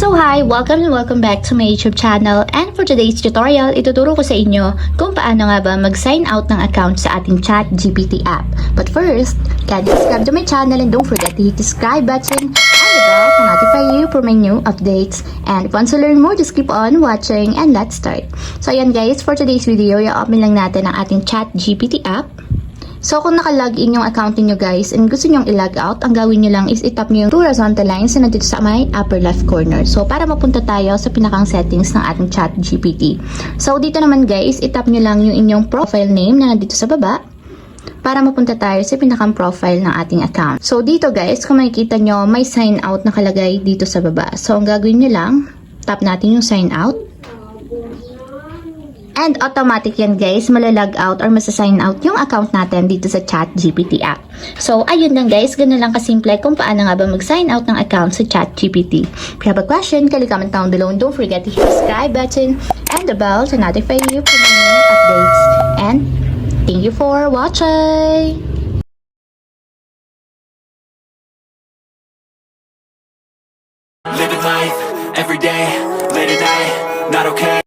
So hi! Welcome and welcome back to my YouTube channel, and for today's tutorial, ituturo ko sa inyo kung paano nga ba mag-sign out ng account sa ating ChatGPT app. But first, kindly subscribe to my channel and don't forget to hit the subscribe button and the bell to notify you for my new updates. And if you want to learn more, just keep on watching and let's start. So ayan guys, for today's video, i-open lang natin ang ating ChatGPT app. So kung naka-login yung account niyo guys and gusto niyo i-log out, ang gawin niyo lang is i-tap niyo yung two horizontal lines na nandito sa may upper left corner. So para mapunta tayo sa pinakang settings ng ating ChatGPT. So dito naman guys, i-tap niyo lang yung inyong profile name na nandito sa baba para mapunta tayo sa pinakang profile ng ating account. So dito guys, kung makikita nyo, may sign out nakalagay dito sa baba. So ang gagawin niyo lang, tap natin yung sign out. And automatic yan guys, malalag out or masa-sign out yung account natin dito sa ChatGPT app. So ayun lang guys, ganun lang kasimple kung paano nga ba mag-sign out ng account sa ChatGPT. If you have a question, kindly comment down below and don't forget to hit the subscribe button and the bell to notify you for my new updates. And thank you for watching! Living life, every day, late at night, not okay.